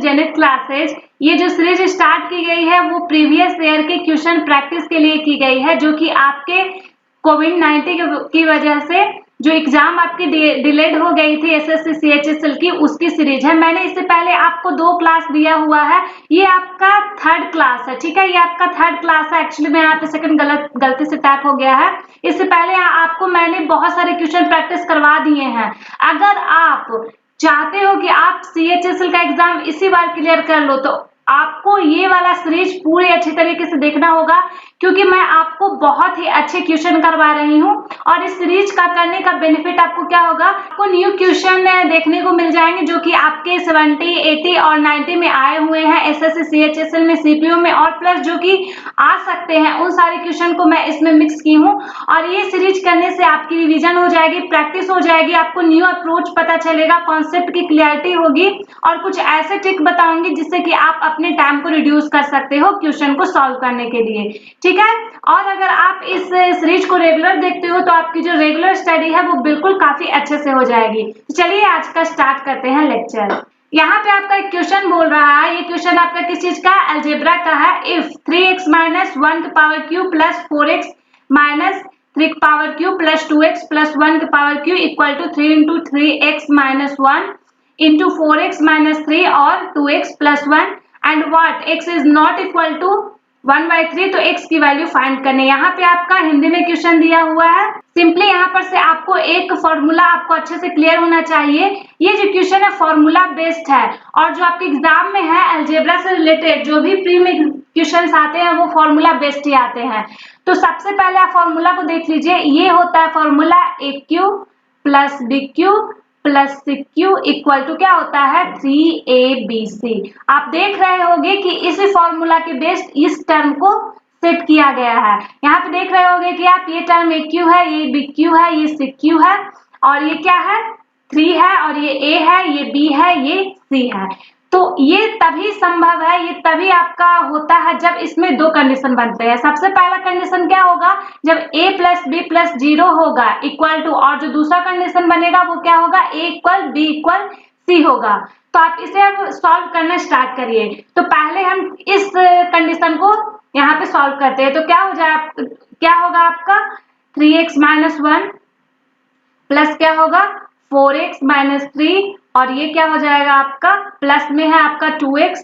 Zenith classes. ये जो series start की गई है वो प्रीवियस ईयर के क्वेश्चन प्रैक्टिस के लिए की गई है, जो कि आपके कोविड-19 की वजह से जो एग्जाम आपकी डिलेड हो गई थी एसएससी सीएचएसएल की, उसकी सीरीज है। मैंने इससे पहले आपको 2 क्लास दिया हुआ है, ये आपका 3rd क्लास है, ठीक है। ये आपका 3rd क्लास है। एक्चुअली में यहाँ पे सेकंड गलती से टैप हो गया है। इससे पहले आपको मैंने बहुत सारे क्वेश्चन प्रैक्टिस करवा दिए हैं। अगर आप चाहते हो कि आप सीएचएसएल का एग्जाम इसी बार क्लियर कर लो, तो आपको ये वाला सीरीज पूरे अच्छे तरीके से देखना होगा, क्योंकि मैं आपको बहुत ही अच्छे क्वेश्चन करवा रही हूँ। और इस सीरीज का करने का बेनिफिट आपको क्या होगा, आपको न्यू क्वेश्चन देखने को मिल जाएंगे, जो कि आपके 70, 80 और 90 में आए हुए हैं एसएससी सीएचएसएल में, सीपीयू में, और प्लस जो कि आ सकते हैं उन सारे क्वेश्चन को मैं इसमें मिक्स की हूँ। और ये सीरीज करने से आपकी रिविजन हो जाएगी, प्रैक्टिस हो जाएगी, आपको न्यू अप्रोच पता चलेगा, कॉन्सेप्ट की क्लियरिटी होगी, और कुछ ऐसे ट्रिक बताऊंगी जिससे कि आप अपने टाइम को रिड्यूस कर सकते हो क्वेश्चन को सॉल्व करने के लिए, ठीक है। और अगर आप इस सीरीज को रेगुलर देखते हो तो आपकी जो रेगुलर स्टडी है वो बिल्कुल काफी अच्छे से हो जाएगी। तो चलिए आज का स्टार्ट करते हैं लेक्चर। यहाँ पे आपका एक क्वेश्चन बोल रहा है, ये क्वेश्चन आपका किस चीज का, अलजेब्रा का है। इफ 3x माइनस 1 की power Q plus 4x minus 3 की power Q plus 2x plus 1 की power Q equal to 3 into 3x minus 1 into 4x minus 3 और 2x plus 1 and what x is not equal to 1/3, तो x की value find करने। यहाँ पे आपका हिंदी में क्वेश्चन दिया हुआ है। सिंपली यहाँ पर से आपको एक फॉर्मूला आपको अच्छे से क्लियर होना चाहिए। ये जो क्वेश्चन है फॉर्मूला बेस्ड है, और जो आपके एग्जाम में है अलजेब्रा से रिलेटेड जो भी प्री में क्वेश्चन आते हैं वो फॉर्मूला बेस्ड ही आते हैं। तो सबसे पहले आप फॉर्मूला को देख लीजिए। ये होता है formula AQ plus BQ plus CQ equal to क्या होता है 3ABC। आप देख रहे होंगे कि इसी फॉर्मूला के बेस्ड इस टर्म को सेट किया गया है। यहाँ पे देख रहे होंगे कि आप ये टर्म AQ है, ये BQ है, ये CQ है, और ये क्या है 3 है, और ये A है, ये B है, ये C है। तो ये तभी संभव है, ये तभी आपका होता है जब इसमें 2 कंडीशन बनते हैं। सबसे पहला कंडीशन क्या होगा, जब a प्लस बी प्लस 0 होगा इक्वल टू, और जो दूसरा कंडीशन बनेगा वो क्या होगा, a equal b equal c होगा। तो आप इसे अब सॉल्व करना स्टार्ट करिए। तो पहले हम इस कंडीशन को यहाँ पे सॉल्व करते हैं। तो क्या होगा आपका 3x माइनस 1 प्लस क्या होगा 4x माइनस 3, और ये क्या हो जाएगा आपका प्लस में है आपका 2x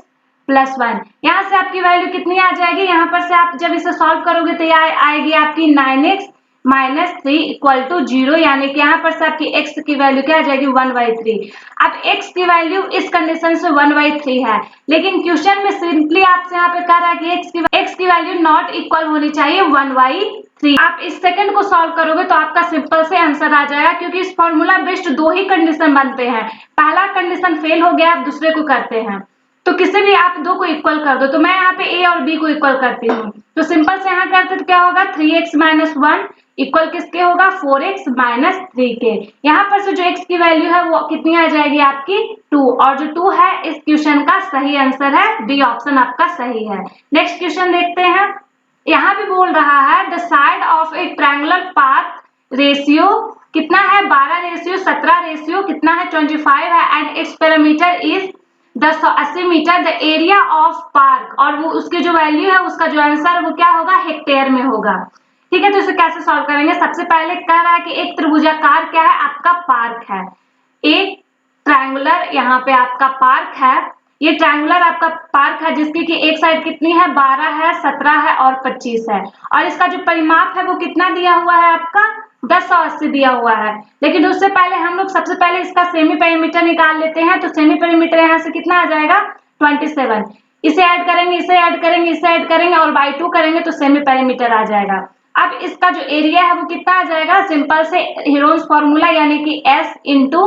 प्लस 1। यहाँ से आपकी वैल्यू कितनी आ जाएगी, यहाँ पर से आप जब इसे सॉल्व करोगे तो आएगी आपकी 9x माइनस 3 इक्वल टू 0, यानी कि यहाँ पर से आपकी x की वैल्यू क्या आ जाएगी 1/3। अब x की वैल्यू इस कंडीशन से 1/3 है, लेकिन क्वेश्चन में सिंपली आपसे यहाँ पे कह रहा है कि x की वैल्यू नॉट इक्वल होनी चाहिए 1/3। आप इस सेकंड को सॉल्व करोगे तो आपका सिंपल से आंसर आ जाएगा, क्योंकि इस फॉर्मूला बेस्ड 2 ही कंडीशन बनते हैं। पहला कंडीशन फेल हो गया, आप दूसरे को करते हैं, तो किसी भी आप 2 को इक्वल कर दो। तो मैं यहाँ पे a और b को इक्वल करती हूँ। तो सिंपल से यहाँ करते तो क्या होगा 3x माइनस 1 इक्वल किसके होगा 4x माइनस 3 के। यहाँ पर से जो x की वैल्यू है वो कितनी आ जाएगी आपकी 2, और जो 2 है इस क्वेश्चन का सही आंसर है, बी ऑप्शन आपका सही है। नेक्स्ट क्वेश्चन देखते हैं। यहाँ भी बोल रहा है the side of a triangular path ratio कितना है 12:17 रेशियो कितना है 25 है, and it's parameter is 1080 metre, the area of park, और वो उसकी जो वैल्यू है उसका जो आंसर वो क्या होगा हेक्टेयर में होगा। ठीक है, तो इसे कैसे सॉल्व करेंगे। सबसे पहले कह रहा है कि एक त्रिभुजाकार क्या है आपका पार्क है, एक ट्रायंगुलर यहाँ पे आपका पार्क है। ये ट्रायंगुलर आपका पार्क है जिसकी कि एक साइड कितनी है 12 है, 17 है और 25 है, और इसका जो परिमाप है वो कितना दिया हुआ है आपका 1080 दिया हुआ है। लेकिन उससे पहले हम लोग सबसे पहले इसका सेमी पेरीमीटर निकाल लेते हैं। तो सेमी पेरीमीटर यहाँ से कितना आ जाएगा 27। इसे ऐड करेंगे, इसे ऐड करेंगे, इसे ऐड करेंगे और बाई 2 करेंगे तो सेमी पेरीमीटर आ जाएगा। अब इसका जो एरिया है वो कितना आ जाएगा, सिंपल से हीरोन्स फॉर्मूला यानी कि s into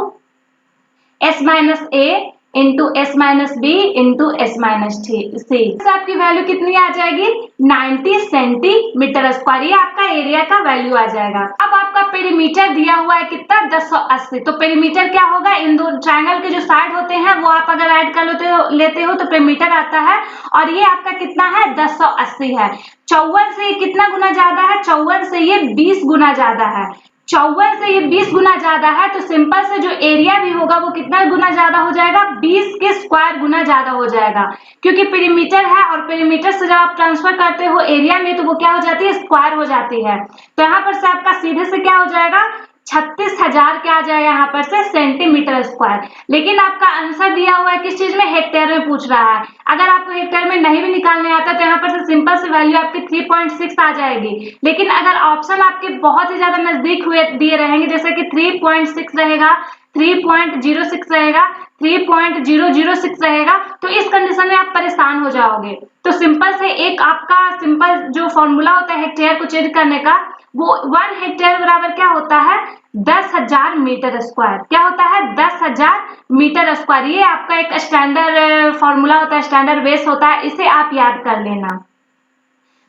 s minus a into s minus b into s minus c. आपकी वैल्यू कितनी आ जाएगी 90 सेंटीमीटर स्क्वायर, ये आपका एरिया का वैल्यू आ जाएगा। अब आपका पेरीमीटर दिया हुआ है कितना 1080। तो पेरीमीटर क्या होगा, इन दो ट्रायंगल के जो साइड होते हैं वो आप अगर ऐड कर लेते हो तो पेरीमीटर आता है, और ये आपका कितना है 1080 है। 54 से ये कितना गुना ज्यादा है, 54 से ये 20 गुना ज्यादा है। 54 से ये 20 गुना ज्यादा है, तो सिंपल से जो एरिया भी होगा वो कितना गुना ज्यादा हो जाएगा, 20 के स्क्वायर गुना ज्यादा हो जाएगा, क्योंकि पेरीमीटर है और पेरीमीटर से जब आप ट्रांसफर करते हो एरिया में तो वो क्या हो जाती है, स्क्वायर हो जाती है। तो यहाँ पर से आपका सीधे से क्या हो जाएगा, 36,000 क्या आ जाएगा यहाँ पर से सेंटीमीटर स्क्वायर। लेकिन आपका आंसर दिया हुआ है किस चीज में, हेक्टेयर में पूछ रहा है। अगर आपको हेक्टेयर में नहीं भी निकालने आता तो यहाँ पर से सिंपल से वैल्यू आपकी 3.6 आ जाएगी। लेकिन अगर ऑप्शन आपके बहुत ही ज्यादा नजदीक हुए दिए रहेंगे, जैसे कि 3.6 रहेगा, 3.06 रहेगा, 3.006 रहेगा, तो इस कंडीशन में आप परेशान हो जाओगे। तो सिंपल से एक आपका सिंपल जो फॉर्मूला होता है हेक्टेयर को चेंज करने का, वो 1 हेक्टेयर बराबर क्या होता है, 10,000 मीटर स्क्वायर। क्या होता है, 10,000 मीटर स्क्वायर। ये आपका एक स्टैंडर्ड फॉर्मूला होता है, स्टैंडर्ड बेस होता है, इसे आप याद कर लेना।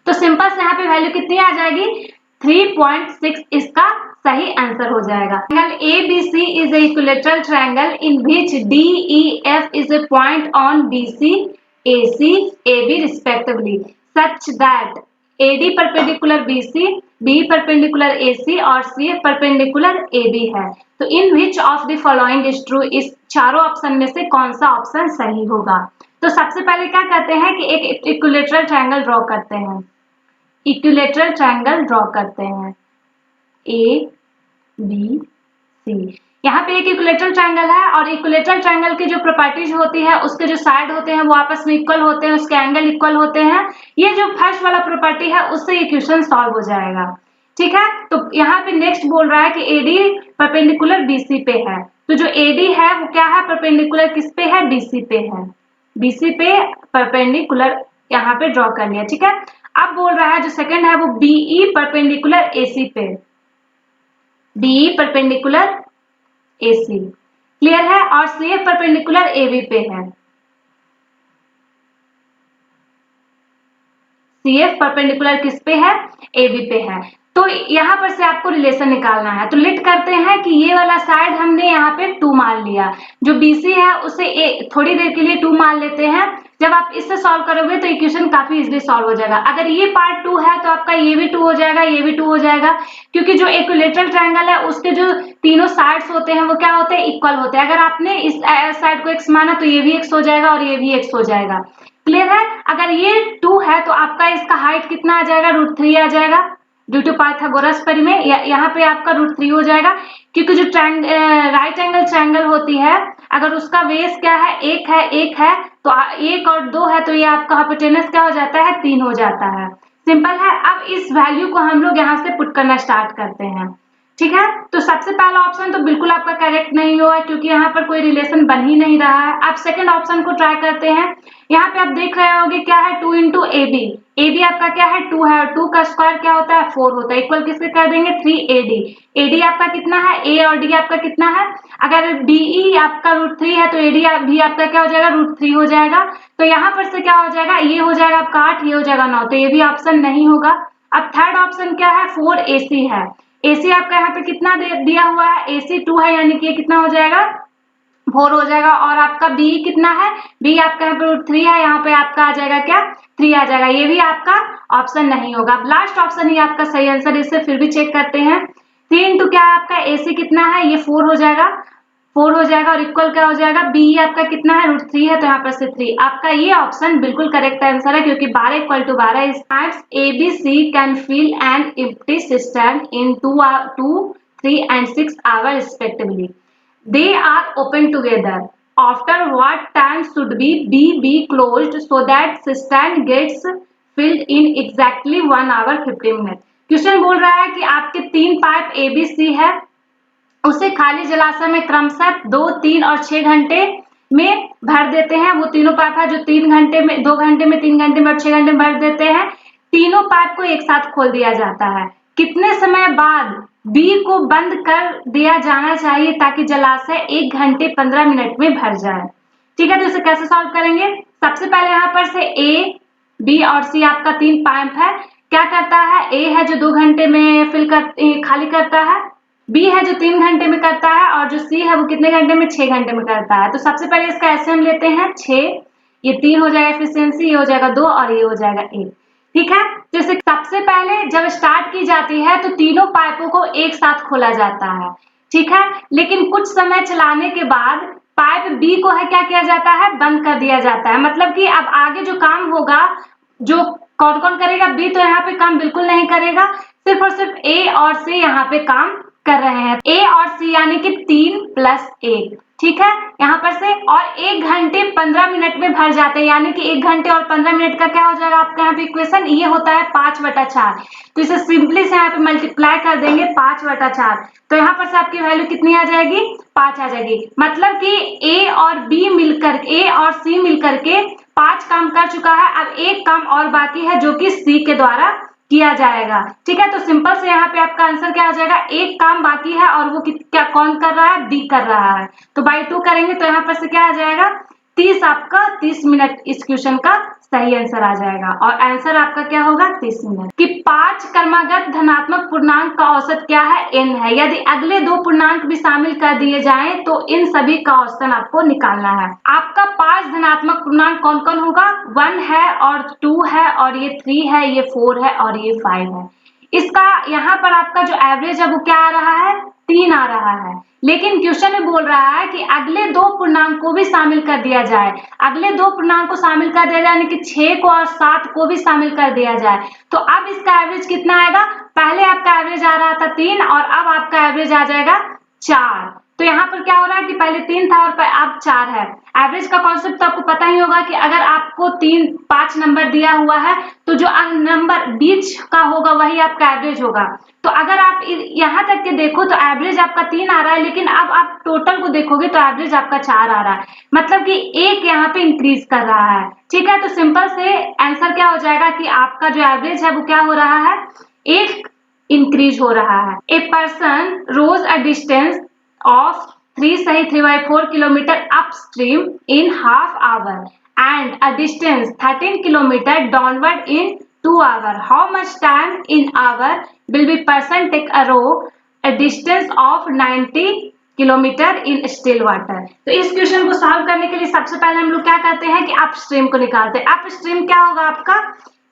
तो सिंपल से यहाँ पे वैल्यू कितनी आ जाएगी, 3.6 इसका सही आंसर हो जाएगा। Triangle ABC is a equilateral triangle in which DEF is a point on BC, AC, AB respectively, such that AD perpendicular BC, B perpendicular AC और CF perpendicular AB है। तो in which of the following is true, इस चारों option में से कौन सा option सही होगा। तो सबसे पहले क्या करते हैं कि एक इक्विलेटरल ट्रायंगल ड्रॉ करते हैं, इक्विलेटरल ट्रायंगल ड्रॉ करते हैं ए बी सी। यहाँ पे एक इक्विलेटरल ट्रायंगल है और इक्विलेटरल ट्रायंगल की जो प्रॉपर्टीज होती है, उसके जो साइड होते हैं वो आपस में इक्वल होते हैं, उसके एंगल इक्वल होते हैं। ये जो फर्स्ट वाला प्रॉपर्टी है उससे ये क्वेश्चन सॉल्व हो जाएगा। ठीक है, तो यहाँ पे नेक्स्ट बोल रहा है कि एडी परपेंडिकुलर बीसी पे है। तो जो एडी है वो क्या है, परपेंडिकुलर किस पे है, बीसी पे है, बीसी पे परपेंडिकुलर यहाँ पे ड्रॉ कर लिया। ठीक है, अब बोल रहा है जो सेकंड है वो बीई परपेंडिकुलर एसी पे, बीई परपेंडिकुलर एसी क्लियर है, और सीएफ परपेंडिकुलर एबी पे है, सीएफ परपेंडिकुलर किस पे है, एबी पे है। तो यहाँ पर से आपको रिलेशन निकालना है। तो लेट करते हैं कि ये वाला साइड हमने यहाँ पे 2 मान लिया, जो बीसी है उसे थोड़ी देर के लिए 2 मान लेते हैं। जब आप इससे सॉल्व करोगे तो इक्वेशन काफी इजीली सॉल्व हो जाएगा। अगर ये पार्ट 2 है तो आपका ये भी 2 हो जाएगा, ये भी 2 हो जाएगा, क्योंकि जो इक्विलेटरल ट्रायंगल है उसके जो तीनों साइड्स होते हैं वो क्या होते हैं, इक्वल होते हैं। अगर आपने इस साइड को एक्स माना तो ये भी एक्स हो जाएगा और ये भी एक्स हो जाएगा। क्लियर है, अगर ये 2 है तो आपका इसका हाइट कितना आ जाएगा, √3 आ जाएगा, ड्यू टू पाइथागोरस परिमेय। यहाँ पे आपका √3 हो जाएगा, क्योंकि जो राइट एंगल ट्रायंगल होती है अगर उसका बेस क्या है, एक है, एक है, तो 1 और 2 है, तो ये आपका हाइपोटेनस क्या हो जाता है, 3 हो जाता है। सिंपल है। अब इस वैल्यू को हम लोग यहाँ से पुट करना स्टार्ट करते हैं। ठीक है, तो सबसे पहला ऑप्शन तो बिल्कुल आपका करेक्ट नहीं हुआ, क्योंकि यहाँ पर कोई रिलेशन बन ही नहीं रहा है। आप सेकंड ऑप्शन को ट्राई करते हैं। यहाँ पे आप देख रहे होंगे क्या है, 2 into A B, A B आपका क्या है, 2 है, और 2 का स्क्वायर क्या होता है, 4 होता है, इक्वल किसके कर देंगे, 3AD। एडी आपका कितना है, ए और डी आपका कितना है, अगर बीई आपका √3 है तो एडी भी आपका क्या हो जाएगा, √3 हो जाएगा। तो यहाँ पर से क्या हो जाएगा, ये हो जाएगा आपका 8, ये हो जाएगा 9, तो ये भी ऑप्शन नहीं होगा। अब थर्ड ऑप्शन क्या है, 4AC है। AC आपका यहाँ पे कितना दिया हुआ है, AC 2 है, यानी कि ये कितना हो जाएगा, 4 हो जाएगा। और आपका B कितना है, B आपका यहाँ पे √3 है, यहाँ पे आपका आ जाएगा क्या, 3 आ जाएगा। ये भी आपका ऑप्शन नहीं होगा। लास्ट ऑप्शन ही आपका सही आंसर, इससे फिर भी चेक करते हैं। 3 इंटू क्या है आपका, AC कितना है, ये 4 हो जाएगा, 4 हो जाएगा, और इक्वल क्या हो जाएगा, B आपका कितना है, √3 है, तो यहाँ पर से 3। आपका ये ऑप्शन बिल्कुल करेक्ट आंसर है, क्योंकि 12 = 12 इस times ABC can fill an empty system in 2, 3 and 6 hours respectively. They are open together. After what time should be closed so that cistern gets filled in exactly 1 hour 50 minutes? Question बोल रहा है कि आपके 3 pipe ABC है, उसे खाली जलाशय में क्रमशः 2, 3 और 6 घंटे में भर देते हैं। वो तीनों पाइप है जो 3 घंटे में, 2 घंटे में, 3 घंटे में और 6 घंटे में भर देते हैं। तीनों पाइप को एक साथ खोल दिया जाता है। कितने समय बाद बी को बंद कर दिया जाना चाहिए ताकि जलाशय 1 घंटे 15 मिनट में भर जाए। ठीक है, तो इसे कैसे सॉल्व करेंगे। सबसे पहले यहाँ पर से ए, बी और सी आपका 3 पाइप है। क्या करता है, ए है जो 2 घंटे में खाली करता है, बी है जो 3 घंटे में करता है, और जो सी है वो कितने घंटे में, 6 घंटे में करता है। तो सबसे पहले इसका एसएम लेते हैं 6, ये 3 हो जाएगा एफिशिएंसी, ये हो जाएगा 2 और ये हो जाएगा 1। ठीक है। जैसे सबसे पहले जब स्टार्ट की जाती है तो तीनों पाइपों को एक साथ खोला जाता है, ठीक है। लेकिन कुछ समय चलाने के बाद पाइप बी को है क्या किया जाता है, बंद कर दिया जाता है। मतलब कि अब आगे जो काम होगा, जो कौन कौन करेगा, बी तो यहाँ पे काम बिल्कुल नहीं करेगा, सिर्फ और सिर्फ ए और सी यहाँ पे काम कर रहे हैं। ए और सी यानी कि 3+1, ठीक है। यहाँ पर से और 1 घंटे 15 मिनट में भर जाते हैं, यानी कि 1 घंटे और 15 मिनट का क्या हो जाएगा आपका यहाँ पे इक्वेशन, ये होता है 5/4। तो इसे सिंपली से यहाँ पे मल्टीप्लाई कर देंगे 5/4, तो यहाँ पर से आपकी वैल्यू कितनी आ जाएगी, 5 आ जाएगी। मतलब कि ए और बी मिलकर, ए और सी मिलकर के 5 काम कर चुका है। अब एक काम और बाकी है जो कि सी के द्वारा किया जाएगा, ठीक है। तो सिंपल से यहाँ पे आपका आंसर क्या आ जाएगा, एक काम बाकी है और वो क्या कौन कर रहा है, बी कर रहा है। तो बाई 2 करेंगे तो यहाँ पर से क्या आ जाएगा, 30, आपका 30 मिनट इस क्वेश्चन का सही आंसर आ जाएगा। और आंसर आपका क्या होगा, 30 मिनट। कि 5 क्रमागत धनात्मक पूर्णांक का औसत क्या है, n है। यदि अगले 2 पूर्णांक भी शामिल कर दिए जाएं तो इन सभी का औसतन आपको निकालना है। आपका 5 धनात्मक पूर्णांक कौन कौन होगा, 1 है और 2 है और ये 3 है, ये 4 है और ये 5 है। इसका यहाँ पर आपका जो एवरेज है वो क्या आ रहा है, 3 आ रहा है। लेकिन क्वेश्चन में बोल रहा है कि अगले 2 पूर्णांक को भी शामिल कर दिया जाए। अगले 2 पूर्णांक को शामिल कर दिया जाए यानी कि 6 को और 7 को भी शामिल कर दिया जाए, तो अब इसका एवरेज कितना आएगा। पहले आपका एवरेज आ रहा था 3 और अब आपका एवरेज आ जाएगा 4। तो यहाँ पर क्या हो रहा है कि पहले 3 था और अब 4 है। एवरेज का कॉन्सेप्ट तो आपको पता ही होगा कि अगर आपको 5 नंबर दिया हुआ है तो जो नंबर बीच का होगा वही आपका एवरेज होगा। तो अगर आप यहाँ तक के देखो तो एवरेज आपका 3 आ रहा है, लेकिन अब आप टोटल को देखोगे तो एवरेज आपका 4 आ रहा है। मतलब कि एक यहाँ पे इंक्रीज कर रहा है, ठीक है। तो सिंपल से आंसर क्या हो जाएगा कि आपका जो एवरेज है वो क्या हो रहा है, एक इंक्रीज हो रहा है। A person rows a distance of 3 सही 3/4 kilometer upstream in half hour and a distance 13 kilometer downward in 2 hour. How much time in hour will be person take a row a distance of 90 kilometre in still water. तो इस question को solve करने के लिए सबसे पहले हम लोग क्या करते हैं कि अपस्ट्रीम को निकालते हैं। अपस्ट्रीम क्या होगा आपका,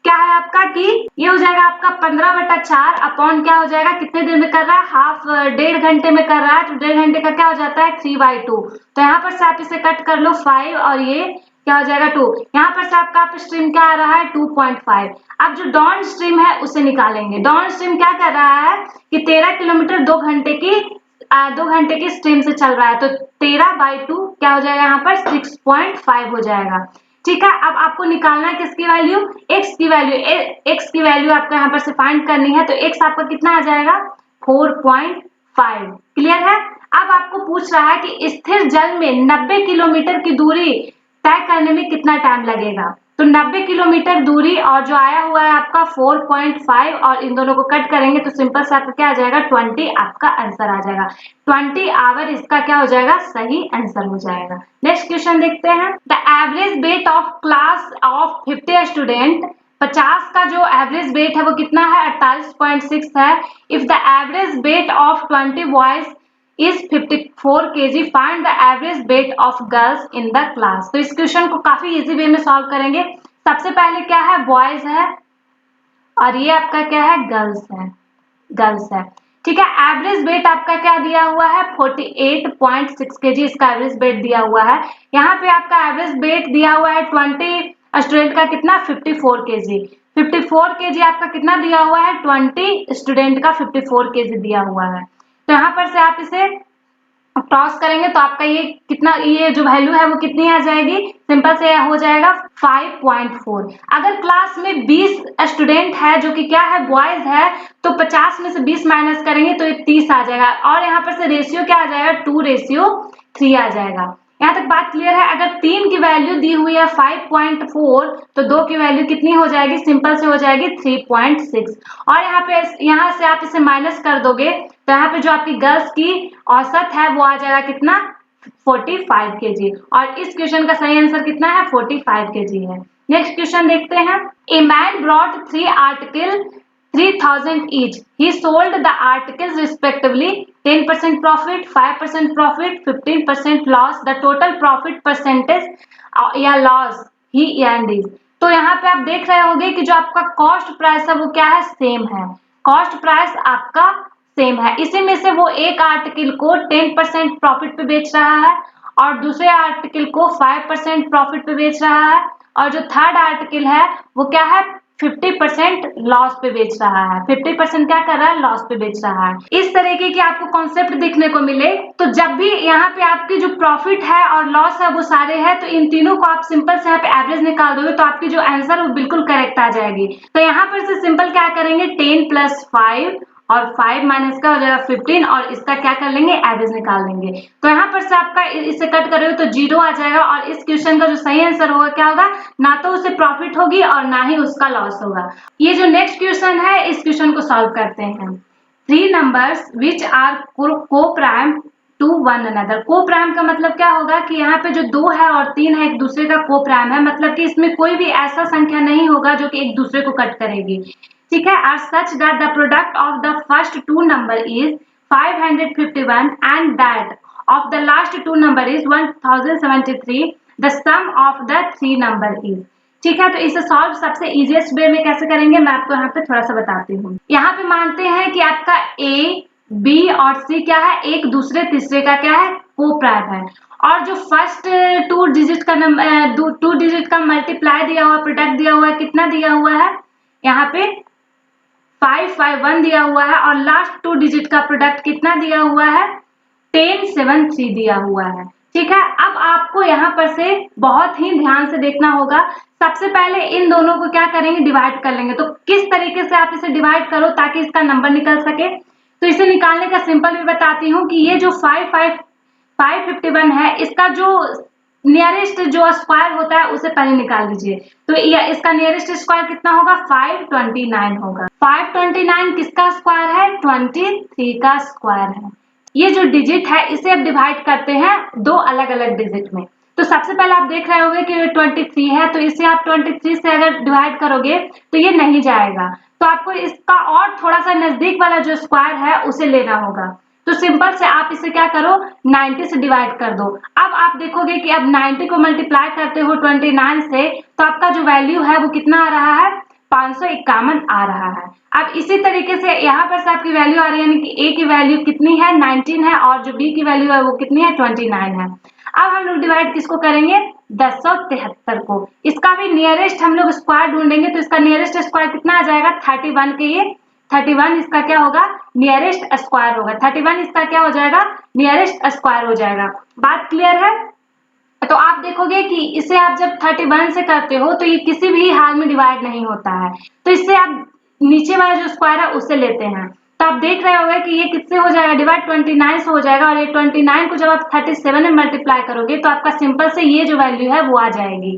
क्या है आपका कि ये हो जाएगा आपका 15/4 अपॉन क्या हो जाएगा, कितने देर में कर रहा है, हाफ 1.5 घंटे में कर रहा है, तो 1.5 घंटे का क्या हो जाता है 3/2। तो यहाँ पर से आप इसे कट कर लो 5 और ये क्या हो जाएगा 2। यहाँ पर से आपका अप स्ट्रीम क्या आ रहा है 2.5। अब जो डाउन स्ट्रीम है उसे निकालेंगे। डाउन स्ट्रीम क्या कर रहा है कि 13 किलोमीटर 2 घंटे की स्ट्रीम से चल रहा है, तो 13/2 क्या हो जाएगा यहाँ पर 6.5 हो जाएगा, ठीक है। अब आपको निकालना है किसकी वैल्यू, x की वैल्यू। x की वैल्यू आपको यहाँ पर से फाइंड करनी है, तो x आपका कितना आ जाएगा 4.5। क्लियर है। अब आपको पूछ रहा है कि स्थिर जल में 90 किलोमीटर की दूरी तय करने में कितना टाइम लगेगा। तो 90 किलोमीटर दूरी और जो आया हुआ है आपका 4.5 और इन दोनों को कट करेंगे तो सिंपल से आपका क्या आ जाएगा 20 आपका आंसर आ जाएगा। 20 आवर इसका क्या हो जाएगा, सही आंसर हो जाएगा। नेक्स्ट क्वेश्चन देखते हैं। The average weight of class of 50 student, 50 का जो एवरेज वेट है वो कितना है 48.6 है। If the average weight of 20 boys is 54 kg, find the average weight of girls in the class। तो इस क्वेश्चन को काफी इजी वे में सॉल्व करेंगे। सबसे पहले क्या है, बॉयज है और ये आपका क्या है, गर्ल्स है, ठीक है। एवरेज वेट आपका क्या दिया हुआ है 48.6 kg इसका एवरेज वेट दिया हुआ है। यहाँ पे आपका एवरेज वेट दिया हुआ है 20 स्टूडेंट का कितना 54 kg। 54 kg आपका कितना दिया हुआ है 20 स्टूडेंट का 54 kg दिया हुआ है। तो यहाँ पर से आप इसे टॉस करेंगे तो आपका ये कितना, ये जो वैल्यू है वो कितनी आ जाएगी, सिंपल से हो जाएगा 5.4। अगर क्लास में 20 स्टूडेंट है जो कि क्या है बॉयज है, तो 50 में से 20 माइनस करेंगे तो ये 30 आ जाएगा और यहाँ पर से रेशियो क्या आ जाएगा 2:3 आ जाएगा। यहाँ तक बात क्लियर है। अगर 3 की वैल्यू दी हुई है 5.4 तो 2 की वैल्यू कितनी हो जाएगी, सिंपल से हो जाएगी 3.6 और यहाँ से आप इसे माइनस कर दोगे तो यहाँ पे जो आपकी गर्ल्स की औसत है वो आ जाएगा कितना 45 kg और इस क्वेश्चन का सही आंसर कितना है 45 kg है। नेक्स्ट क्वेश्चन देखते हैं। A man brought 3 article 3000 each. He sold the articles respectively 10% profit, 5% profit, 15% loss. The total profit percentage या loss he earned is। तो यहाँ पे आप देख रहे होंगे कि जो आपका कॉस्ट प्राइस है वो क्या है, सेम है। कॉस्ट प्राइस आपका सेम है। इसी में से वो एक आर्टिकल को 10% प्रॉफिट पे बेच रहा है और दूसरे आर्टिकल को 5% प्रॉफिट पे बेच रहा है और जो थर्ड आर्टिकल है वो क्या है, 50% लॉस पे बेच रहा है। 50% क्या कर रहा है, लॉस पे बेच रहा है। इस तरीके की आपको कॉन्सेप्ट देखने को मिले तो जब भी यहाँ पे आपकी जो प्रॉफिट है और लॉस है वो सारे हैं, तो इन तीनों को आप सिंपल से यहाँ पे एवरेज निकाल दोगे तो आपकी जो आंसर वो बिल्कुल करेक्ट आ जाएगी। तो यहाँ पर से सिंपल क्या करेंगे, 10 + 5 और 5 माइनस का हो जाएगा 15 और इसका क्या कर लेंगे, एवरेज निकाल लेंगे। तो यहाँ पर से आपका इसे कट करोगे तो 0 आ जाएगा और इस क्वेश्चन का जो सही आंसर होगा क्या होगा, ना तो उसे प्रॉफिट होगी और ना ही उसका लॉस होगा। ये जो नेक्स्ट क्वेश्चन है इस क्वेश्चन को सॉल्व करते हैं। 3 numbers which are co-prime to one another। co-prime का मतलब क्या होगा कि यहाँ पे जो 2 है और 3 है एक दूसरे का co-prime है, मतलब कि इसमें कोई भी ऐसा संख्या नहीं होगा जो कि एक दूसरे को कट करेगी। ठीक है, are such that the product of the first 2 number is 551 and that of the last 2 number is 1073, the sum of the 3 number is। ठीक है, तो इसे सॉल्व सबसे इजीएस्ट वे में कैसे करेंगे मैं आपको यहाँ पे थोड़ा सा बताती हूँ। यहाँ पे मानते हैं कि आपका ए, बी और सी क्या है, एक दूसरे तीसरे का क्या है, को-प्राइम है और जो फर्स्ट 2 डिजिट का नंबर 2 डिजिट का मल्टीप्लाई दिया हुआ, प्रोडक्ट दिया हुआ है, कितना दिया हुआ है, यहाँ पे 551 दिया हुआ है और लास्ट 2 डिजिट का प्रोडक्ट कितना दिया हुआ है, 1073 दिया हुआ है। ठीक है, अब आपको यहाँ पर से बहुत ही ध्यान से देखना होगा। सबसे पहले इन दोनों को क्या करेंगे, डिवाइड कर लेंगे। तो किस तरीके से आप इसे डिवाइड करो ताकि इसका नंबर निकल सके, तो इसे निकालने का सिंपल भी बताती हूँ कि ये जो 551 है इसका जो नियरेस्ट जो स्क्वायर होता है उसे पहले निकाल लीजिए। तो इसका नियरेस्ट स्क्वायर कितना होगा, 529 होगा। 529 किसका स्क्वायर है, 23 का स्क्वायर है। ये जो डिजिट है इसे अब डिवाइड करते हैं 2 अलग अलग डिजिट में। तो सबसे पहले आप देख रहे होंगे कि 23 है, तो इसे आप 23 से अगर डिवाइड करोगे तो ये नहीं जाएगा, तो आपको इसका और थोड़ा सा नजदीक वाला जो स्क्वायर है उसे लेना होगा। तो सिंपल से आप इसे क्या करो, 90 से डिवाइड कर दो। अब आप देखोगे कि अब 90 को मल्टीप्लाई करते हो 29 से, तो आपका जो वैल्यू है वो कितना आ रहा है, 551 आ रहा है। अब इसी तरीके से यहाँ पर से आपकी वैल्यू आ रही है, यानी कि ए की वैल्यू कितनी है, 19 है और जो बी की वैल्यू है वो कितनी है, 29 है। अब हम लोग डिवाइड किसको करेंगे, 1073 को। इसका भी नियरेस्ट हम लोग स्क्वायर ढूंढेंगे, तो इसका नियरेस्ट स्क्वायर कितना आ जाएगा, 31 के ये 31 इसका क्या होगा, नियरेस्ट स्क्वायर होगा। 31 इसका क्या हो जाएगा, नियरेस्ट स्क्वायर हो जाएगा। बात क्लियर है। तो आप देखोगे कि इसे आप जब 31 से करते हो तो ये किसी भी हाल में डिवाइड नहीं होता है, तो इससे आप नीचे वाला जो स्क्वायर है उससे लेते हैं। तो आप देख रहे होंगे कि ये किससे हो जाएगा, डिवाइड 29 से हो जाएगा और ये 29 को जब आप 37 में मल्टीप्लाई करोगे तो आपका सिंपल से ये जो वैल्यू है वो आ जाएगी।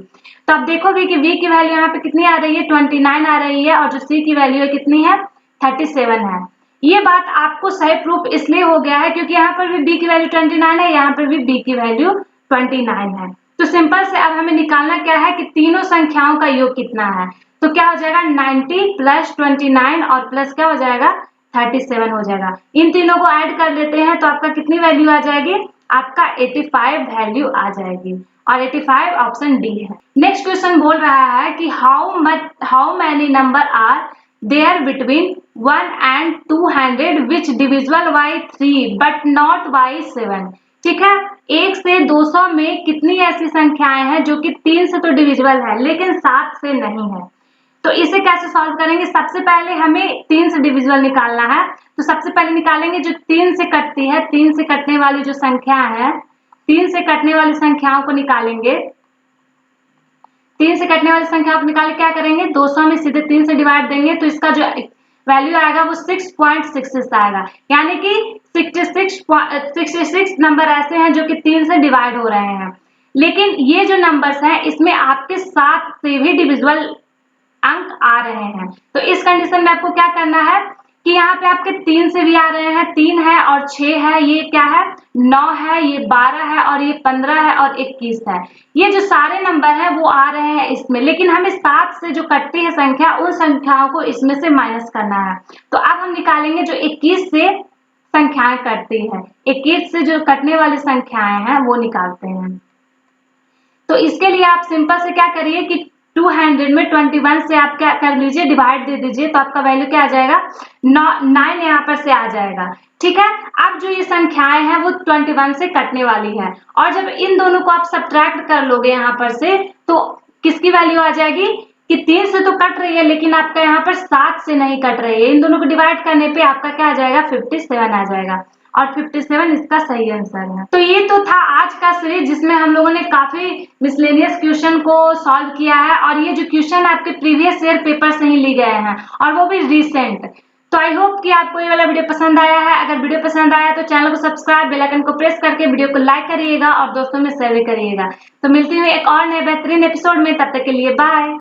तो आप देखोगे कि v की वैल्यू यहाँ पे कितनी आ रही है, 29 आ रही है और जो c की वैल्यू है कितनी है, 37 है। ये बात आपको सही प्रूफ इसलिए हो गया है क्योंकि यहाँ पर भी b की वैल्यू 29 है, यहाँ पर भी b की वैल्यू 29 है। तो सिंपल से अब हमें निकालना क्या है कि तीनों संख्याओं का योग कितना है। तो क्या हो जाएगा, 90 + 29 और प्लस क्या हो जाएगा, 37 हो जाएगा। इन तीनों को ऐड कर लेते हैं तो आपका कितनी वैल्यू आ जाएगी, आपका 85 वैल्यू आ जाएगी और 85 ऑप्शन डी है। नेक्स्ट क्वेश्चन बोल रहा है कि how many number are there between 1 and 200 which divisible by 3 but not by 7। ठीक है, 1 से 200 में कितनी ऐसी संख्याएं हैं जो कि 3 से तो डिविजिबल है लेकिन 7 से नहीं है। तो इसे कैसे सॉल्व करेंगे, सबसे पहले हमें 3 से डिविजिबल निकालना है। तो सबसे पहले निकालेंगे जो 3 से कटती है, 3 से कटने वाली जो संख्या है, 3 से कटने वाली संख्याओं को निकालेंगे। 3 से कटने वाली संख्या को निकाल क्या करेंगे, 200 में सीधे 3 से डिवाइड देंगे तो इसका जो वैल्यू आएगा वो 6.66 आएगा। यानी कि 66 नंबर ऐसे हैं जो कि 3 से डिवाइड हो रहे हैं, लेकिन ये जो नंबर्स हैं इसमें आपके 7 से भी डिविजिबल अंक आ रहे हैं। तो इस कंडीशन में आपको क्या करना है कि यहाँ पे आपके 3 से भी आ रहे हैं, 3 है और 6 है, ये क्या है, 9 है, ये 12 है और ये 15 है और 21 है। ये जो सारे नंबर हैं वो आ रहे हैं इसमें, लेकिन हमें 7 से जो कटती है संख्या उन संख्याओं को इसमें से माइनस करना है। तो अब हम निकालेंगे जो 21 से संख्याएं कटती है, 21 से जो कटने वाली संख्याएं हैं वो निकालते हैं। तो इसके लिए आप सिंपल से क्या करिए कि 200 में 21 से आप क्या कर लीजिए, डिवाइड दे दीजिए, तो आपका वैल्यू क्या आ जाएगा, 9 यहाँ पर से आ जाएगा। ठीक है, अब जो ये संख्याएं हैं वो 21 से कटने वाली है, और जब इन दोनों को आप सब्ट्रैक्ट कर लोगे यहाँ पर से, तो किसकी वैल्यू आ जाएगी कि 3 से तो कट रही है, लेकिन आपका यहाँ पर 7 से नहीं कट रही है। इन दोनों को डिवाइड करने पे आपका क्या आ जाएगा, 57 आ जाएगा, और 57 इसका सही आंसर है। तो ये तो था आज का सीरीज, जिसमें हम लोगों ने काफी मिसलेनियस क्वेश्चन को सॉल्व किया है, और ये जो क्वेश्चन आपके प्रीवियस ईयर पेपर से ही लिए गए हैं, और वो भी रिसेंट। तो आई होप कि आपको ये वाला वीडियो पसंद आया है। अगर वीडियो पसंद आया तो चैनल को सब्सक्राइब, बेल आइकन को प्रेस करके वीडियो को लाइक करिएगा और दोस्तों में शेयर भी करिएगा। तो मिलती हूँ एक और नए बेहतरीन एपिसोड में, तब तक के लिए बाय।